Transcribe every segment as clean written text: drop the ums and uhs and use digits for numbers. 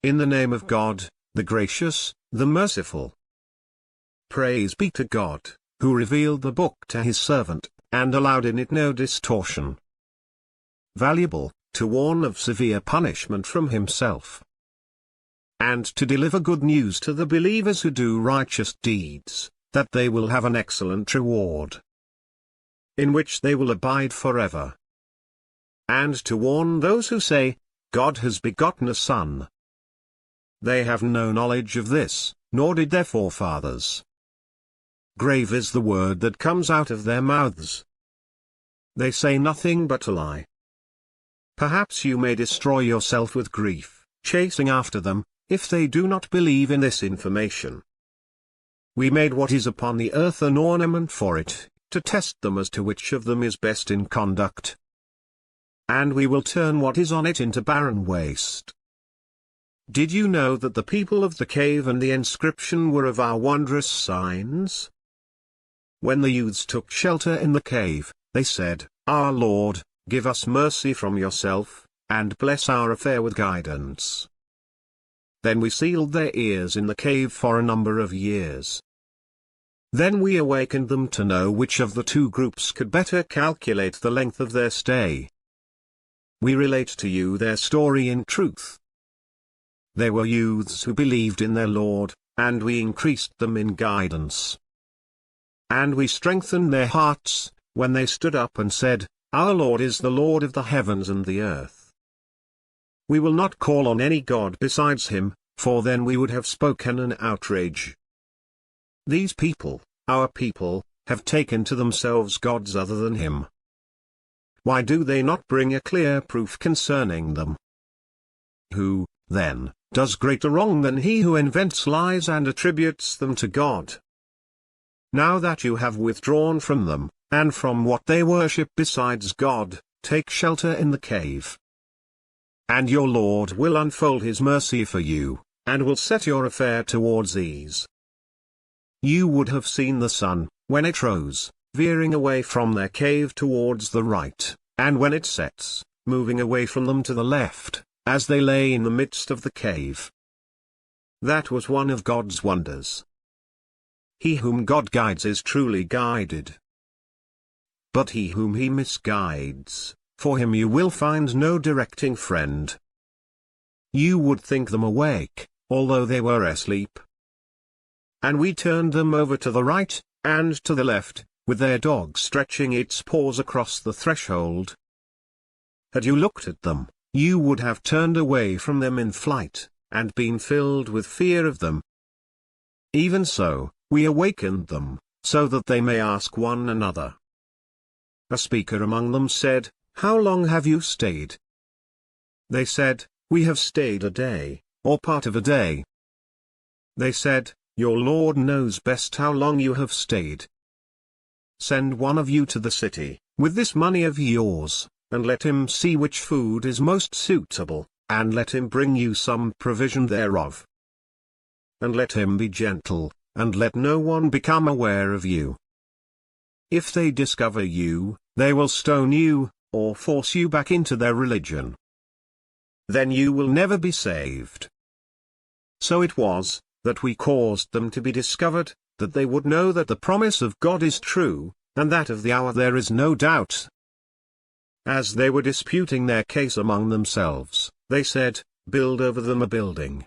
In the name of God, the gracious, the merciful. Praise be to God, who revealed the book to his servant, and allowed in it no distortion. Valuable, to warn of severe punishment from himself, and to deliver good news to the believers who do righteous deeds, that they will have an excellent reward, in which they will abide forever. And to warn those who say, God has begotten a son. They have no knowledge of this, nor did their forefathers. Grave is the word that comes out of their mouths. They say nothing but a lie. Perhaps you may destroy yourself with grief, chasing after them, if they do not believe in this information. We made what is upon the earth an ornament for it, to test them as to which of them is best in conduct. And we will turn what is on it into barren waste. Did you know that the people of the cave and the inscription were of our wondrous signs? When the youths took shelter in the cave, they said, Our Lord, give us mercy from yourself, and bless our affair with guidance. Then we sealed their ears in the cave for a number of years. Then we awakened them to know which of the two groups could better calculate the length of their stay. We relate to you their story in truth. They were youths who believed in their Lord, and we increased them in guidance. And we strengthened their hearts, when they stood up and said, Our Lord is the Lord of the heavens and the earth. We will not call on any god besides him, for then we would have spoken an outrage. These people, our people, have taken to themselves gods other than him. Why do they not bring a clear proof concerning them? Who, then, does greater wrong than he who invents lies and attributes them to God? Now that you have withdrawn from them, and from what they worship besides God, take shelter in the cave. And your Lord will unfold his mercy for you, and will set your affair towards ease. You would have seen the sun, when it rose, veering away from their cave towards the right, and when it sets, moving away from them to the left, as they lay in the midst of the cave. That was one of God's wonders. He whom God guides is truly guided. But he whom he misguides, for him you will find no directing friend. You would think them awake, although they were asleep. And we turned them over to the right, and to the left, with their dog stretching its paws across the threshold. Had you looked at them, you would have turned away from them in flight, and been filled with fear of them. Even so, we awakened them, so that they may ask one another. A speaker among them said, How long have you stayed? They said, We have stayed a day, or part of a day. They said, Your Lord knows best how long you have stayed. Send one of you to the city, with this money of yours, and let him see which food is most suitable, and let him bring you some provision thereof. And let him be gentle, and let no one become aware of you. If they discover you, they will stone you, or force you back into their religion. Then you will never be saved. So it was, that we caused them to be discovered, that they would know that the promise of God is true, and that of the hour there is no doubt. As they were disputing their case among themselves, they said, Build over them a building.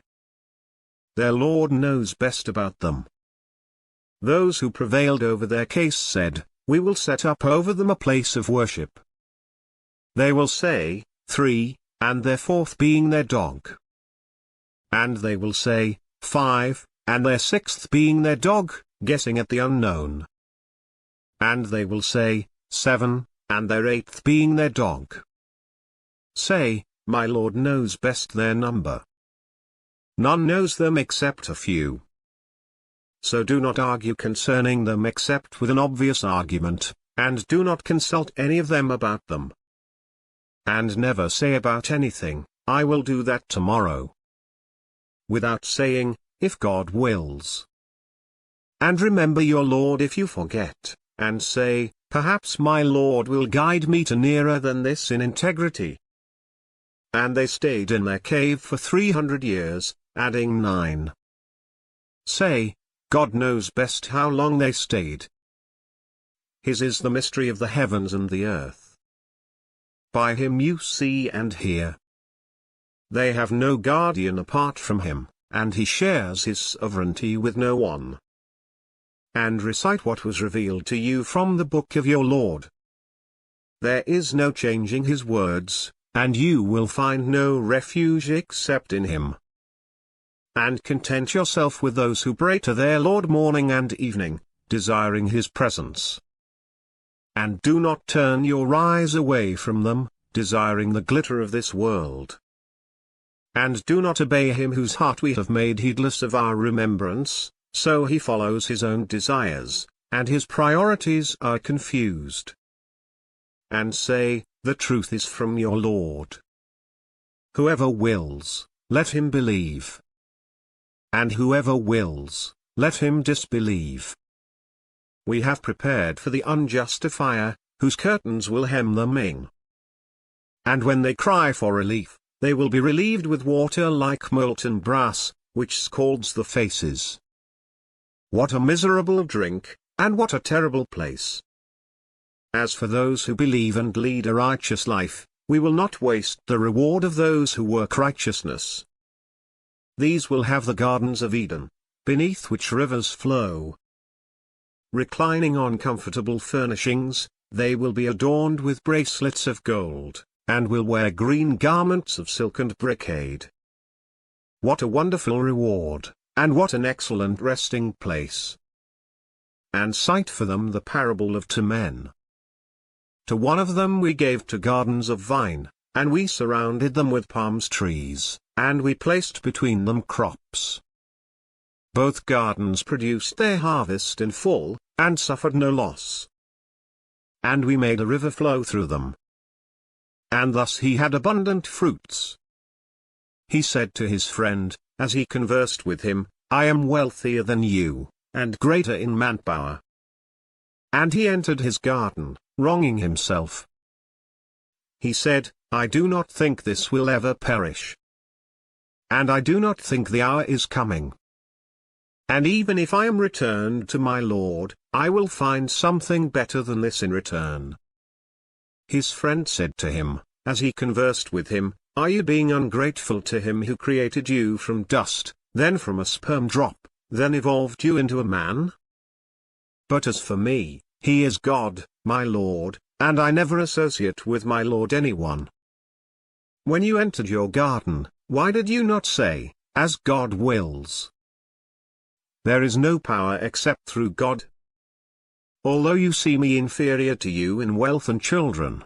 Their Lord knows best about them. Those who prevailed over their case said, We will set up over them a place of worship. They will say, 3, and their fourth being their dog. And they will say, 5, and their sixth being their dog, guessing at the unknown. And they will say, 7, and their eighth being their dog. Say, My Lord knows best their number. None knows them except a few. So do not argue concerning them except with an obvious argument, and do not consult any of them about them. And never say about anything, I will do that tomorrow, without saying, if God wills. And remember your Lord if you forget, and say, perhaps my Lord will guide me to nearer than this in integrity. and they stayed in their cave for 300 years, adding 9. Say, God knows best how long they stayed. His is the mystery of the heavens and the earth. By him you see and hear. They have no guardian apart from him, and he shares his sovereignty with no one. And recite what was revealed to you from the book of your Lord. There is no changing his words, and you will find no refuge except in him. And content yourself with those who pray to their Lord morning and evening, desiring his presence. And do not turn your eyes away from them, desiring the glitter of this world. And do not obey him whose heart we have made heedless of our remembrance, so he follows his own desires, and his priorities are confused. And say, the truth is from your Lord. Whoever wills, let him believe. And whoever wills, let him disbelieve. We have prepared for the unjustifier, whose curtains will hem them in. And when they cry for relief, they will be relieved with water like molten brass, which scalds the faces. What a miserable drink, and what a terrible place! As for those who believe and lead a righteous life, we will not waste the reward of those who work righteousness. These will have the gardens of Eden, beneath which rivers flow. Reclining on comfortable furnishings, they will be adorned with bracelets of gold, and will wear green garments of silk and brocade. What a wonderful reward, and what an excellent resting place! And cite for them the parable of 2 men. To one of them we gave 2 gardens of vine, and we surrounded them with palm trees, and we placed between them crops. Both gardens produced their harvest in full, and suffered no loss. And we made a river flow through them. And thus he had abundant fruits. He said to his friend, as he conversed with him, I am wealthier than you, and greater in manpower. And he entered his garden, wronging himself. He said, I do not think this will ever perish. And I do not think the hour is coming. And even if I am returned to my Lord, I will find something better than this in return. His friend said to him, as he conversed with him, Are you being ungrateful to him who created you from dust, then from a sperm drop, then evolved you into a man? But as for me, he is God, my Lord, and I never associate with my Lord anyone. When you entered your garden, why did you not say, as God wills? There is no power except through God. Although you see me inferior to you in wealth and children,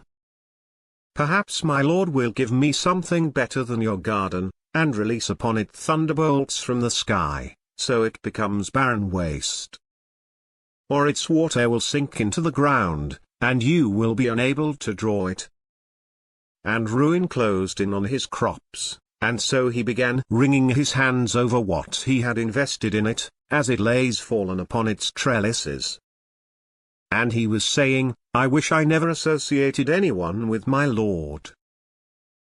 perhaps my Lord will give me something better than your garden, and release upon it thunderbolts from the sky, so it becomes barren waste. Or its water will sink into the ground, and you will be unable to draw it. And ruin closed in on his crops, and so he began wringing his hands over what he had invested in it, as it lays fallen upon its trellises. And he was saying, I wish I never associated anyone with my Lord.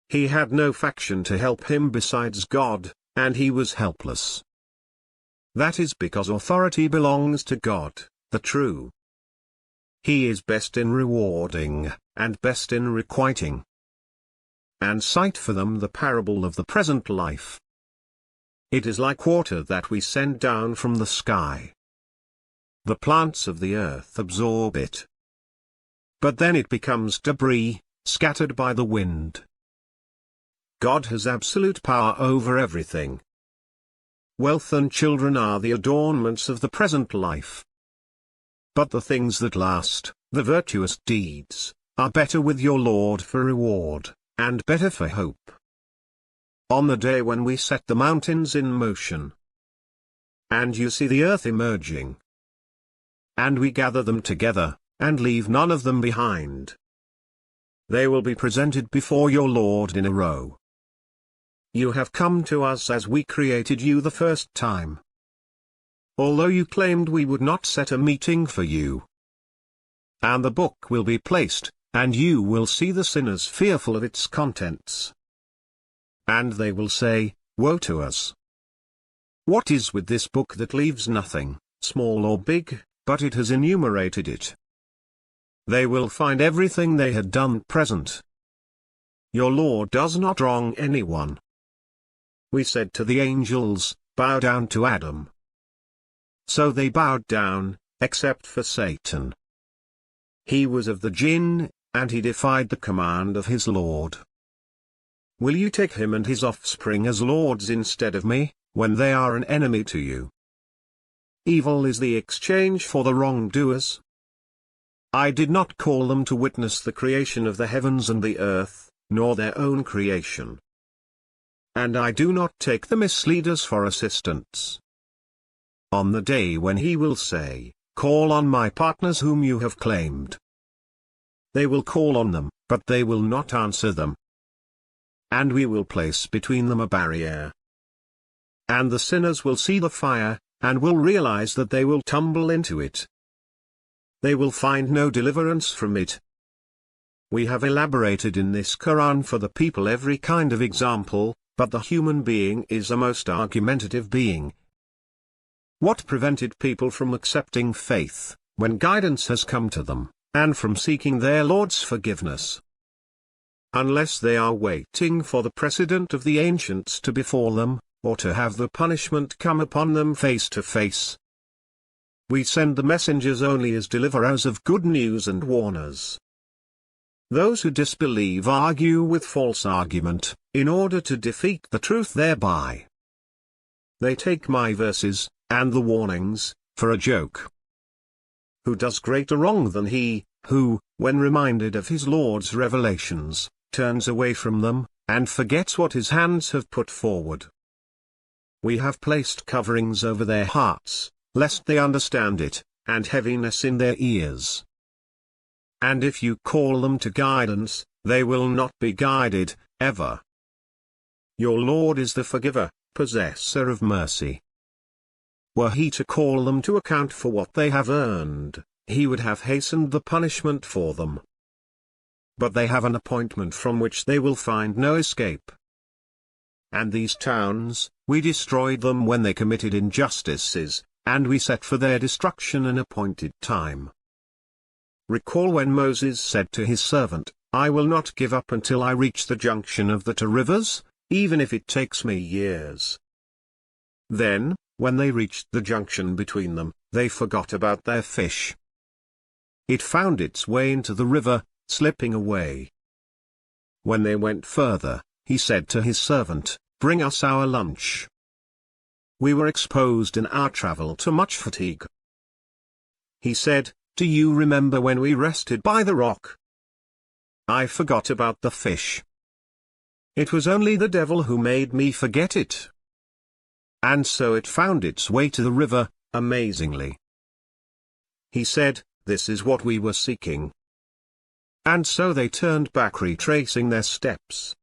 He had no faction to help him besides God, and he was helpless. That is because authority belongs to God, the true. He is best in rewarding, and best in requiting. And cite for them the parable of the present life. It is like water that we send down from the sky. The plants of the earth absorb it. But then it becomes debris, scattered by the wind. God has absolute power over everything. Wealth and children are the adornments of the present life. But the things that last, the virtuous deeds, are better with your Lord for reward, and better for hope. On the day when we set the mountains in motion, and you see the earth emerging, and we gather them together, and leave none of them behind, they will be presented before your Lord in a row. You have come to us as we created you the first time. Although you claimed we would not set a meeting for you. And the book will be placed, and you will see the sinners fearful of its contents. and they will say, "Woe to us! What is with this book that leaves nothing, small or big, but it has enumerated it?" They will find everything they had done present. Your Lord does not wrong anyone. We said to the angels, "Bow down to Adam." So they bowed down, except for Satan. He was of the jinn, and he defied the command of his Lord. Will you take him and his offspring as lords instead of me, when they are an enemy to you? Evil is the exchange for the wrongdoers. I did not call them to witness the creation of the heavens and the earth, nor their own creation. And I do not take the misleaders for assistants. On the day when he will say, "Call on my partners whom you have claimed." They will call on them, but they will not answer them. And we will place between them a barrier. And the sinners will see the fire, and will realize that they will tumble into it. They will find no deliverance from it. We have elaborated in this Quran for the people every kind of example, but the human being is a most argumentative being. What prevented people from accepting faith, when guidance has come to them, and from seeking their Lord's forgiveness? Unless they are waiting for the precedent of the ancients to befall them, or to have the punishment come upon them face to face. We send the messengers only as deliverers of good news and warners. Those who disbelieve argue with false argument, in order to defeat the truth thereby. They take my verses, and the warnings, for a joke. Who does greater wrong than he, who, when reminded of his Lord's revelations, turns away from them, and forgets what his hands have put forward? We have placed coverings over their hearts, lest they understand it, and heaviness in their ears. And if you call them to guidance, they will not be guided, ever. Your Lord is the forgiver, possessor of mercy. Were he to call them to account for what they have earned, he would have hastened the punishment for them. But they have an appointment from which they will find no escape. And these towns, we destroyed them when they committed injustices, and we set for their destruction an appointed time. Recall when Moses said to his servant, "I will not give up until I reach the junction of the two rivers, even if it takes me years." Then, when they reached the junction between them, they forgot about their fish. It found its way into the river, slipping away. When they went further, he said to his servant, "Bring us our lunch." We were exposed in our travel to much fatigue. He said, "Do you remember when we rested by the rock?" I forgot about the fish. It was only the devil who made me forget it. And so it found its way to the river, amazingly. He said, "This is what we were seeking." And so they turned back, retracing their steps.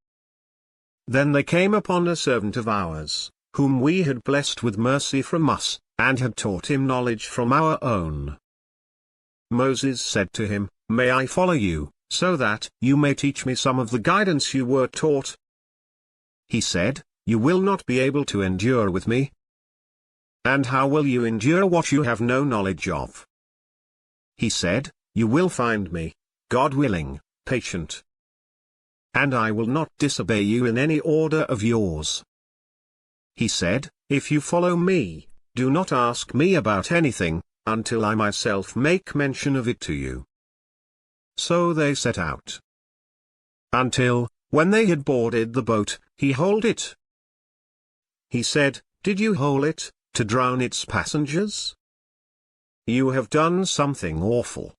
Then they came upon a servant of ours, whom we had blessed with mercy from us, and had taught him knowledge from our own. Moses said to him, "May I follow you, so that you may teach me some of the guidance you were taught?" He said, "You will not be able to endure with me. And how will you endure what you have no knowledge of?" He said, "You will find me, God willing, patient. And I will not disobey you in any order of yours." He said, "If you follow me, do not ask me about anything, until I myself make mention of it to you." So they set out. Until, when they had boarded the boat, he hauled it. He said, "Did you haul it, to drown its passengers? You have done something awful."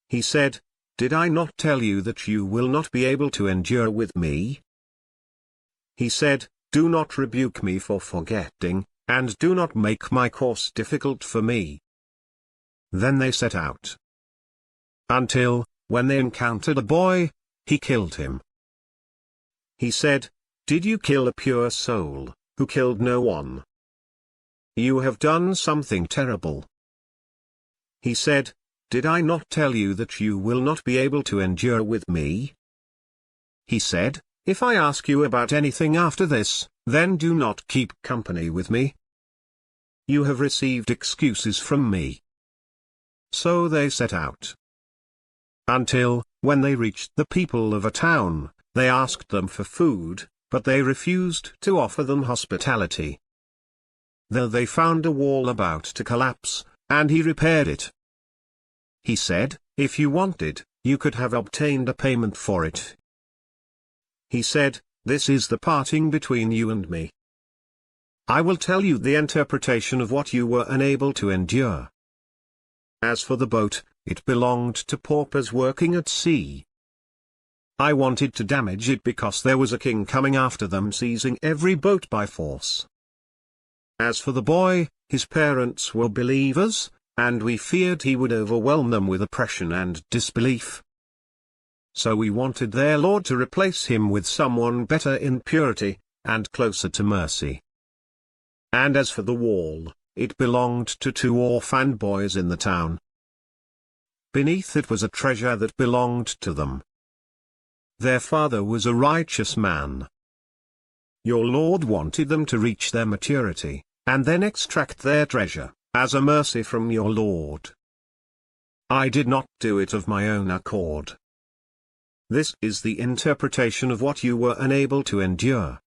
He said, "Did I not tell you that you will not be able to endure with me?" He said, "Do not rebuke me for forgetting, and do not make my course difficult for me." Then they set out. Until, when they encountered a boy, he killed him. He said, "Did you kill a pure soul, who killed no one? You have done something terrible." He said, "Did I not tell you that you will not be able to endure with me?" He said, If I ask you about anything after this, then do not keep company with me. You have received excuses from me." So they set out. Until, when they reached the people of a town, they asked them for food, but they refused to offer them hospitality. There they found a wall about to collapse, and he repaired it. He said, "If you wanted, you could have obtained a payment for it." He said, "This is the parting between you and me. I will tell you the interpretation of what you were unable to endure. As for the boat, it belonged to paupers working at sea. I wanted to damage it because there was a king coming after them, seizing every boat by force. As for the boy, his parents were believers, and we feared he would overwhelm them with oppression and disbelief. So we wanted their Lord to replace him with someone better in purity, and closer to mercy. And as for the wall, it belonged to 2 orphan boys in the town. Beneath it was a treasure that belonged to them. Their father was a righteous man. Your Lord wanted them to reach their maturity, and then extract their treasure, as a mercy from your Lord. I did not do it of my own accord. This is the interpretation of what you were unable to endure.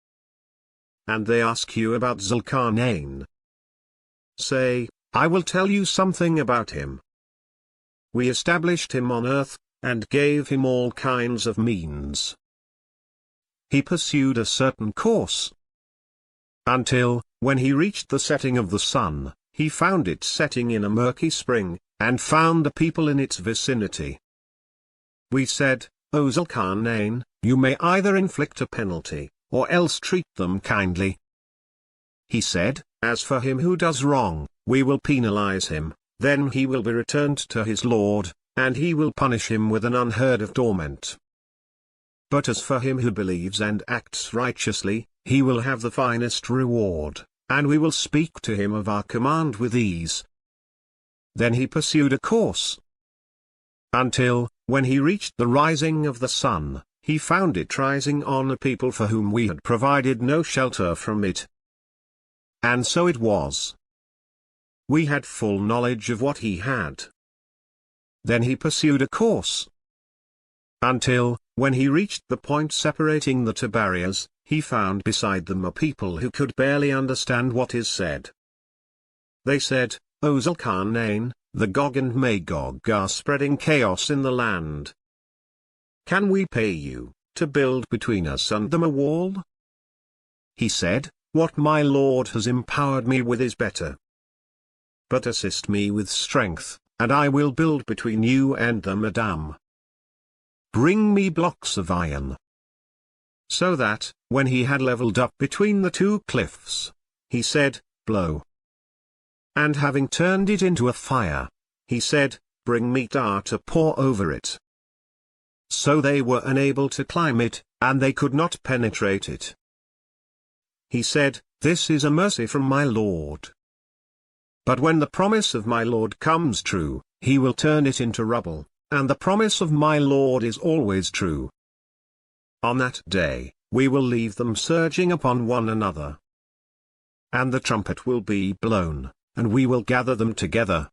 And they ask you about Zulkarnain. Say, I will tell you something about him. We established him on earth, and gave him all kinds of means. He pursued a certain course. Until, when he reached the setting of the sun, he found it setting in a murky spring, and found a people in its vicinity. We said, O Zulkarnain, you may either inflict a penalty, or else treat them kindly. He said, As for him who does wrong, we will penalize him, then he will be returned to his Lord, and he will punish him with an unheard of torment. But as for him who believes and acts righteously, he will have the finest reward, and we will speak to him of our command with ease. Then he pursued a course. Until, when he reached the rising of the sun, he found it rising on a people for whom we had provided no shelter from it. And so it was. We had full knowledge of what he had. Then he pursued a course. Until, when he reached the point separating the 2 barriers, he found beside them a people who could barely understand what is said. They said, O Zulkarnain, the Gog and Magog are spreading chaos in the land. Can we pay you, to build between us and them a wall? He said, What my Lord has empowered me with is better. But assist me with strength, and I will build between you and them a dam. Bring me blocks of iron. So that, when he had leveled up between the 2 cliffs, he said, Blow. And having turned it into a fire, he said, Bring me tar to pour over it. So they were unable to climb it, and they could not penetrate it. He said, This is a mercy from my Lord. But when the promise of my Lord comes true, he will turn it into rubble, and the promise of my Lord is always true. On that day, we will leave them surging upon one another. And the trumpet will be blown, and we will gather them together.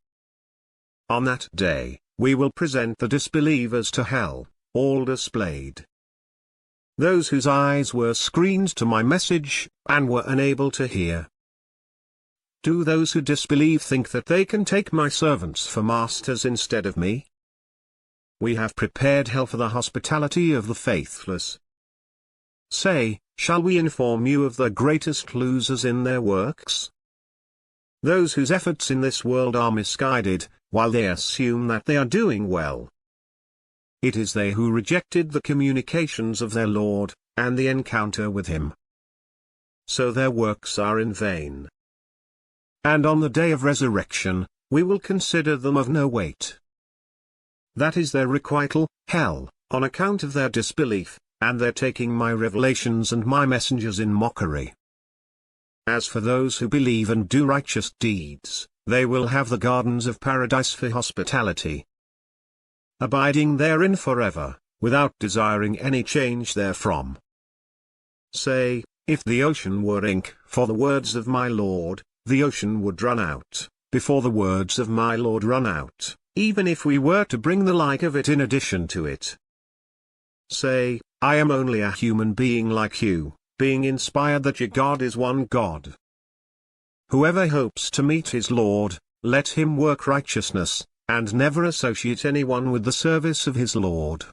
On that day, we will present the disbelievers to hell, all displayed. Those whose eyes were screened to my message, and were unable to hear. Do those who disbelieve think that they can take my servants for masters instead of me? We have prepared hell for the hospitality of the faithless. Say, shall we inform you of the greatest losers in their works? Those whose efforts in this world are misguided, while they assume that they are doing well. It is they who rejected the communications of their Lord, and the encounter with him. So their works are in vain. And on the day of resurrection, we will consider them of no weight. That is their requital, hell, on account of their disbelief, and their taking my revelations and my messengers in mockery. As for those who believe and do righteous deeds, they will have the gardens of paradise for hospitality, abiding therein forever, without desiring any change therefrom. Say, if the ocean were ink for the words of my Lord, the ocean would run out, before the words of my Lord run out, even if we were to bring the like of it in addition to it. Say, I am only a human being like you, being inspired that your God is one God. Whoever hopes to meet his Lord, let him work righteousness, and never associate anyone with the service of his Lord.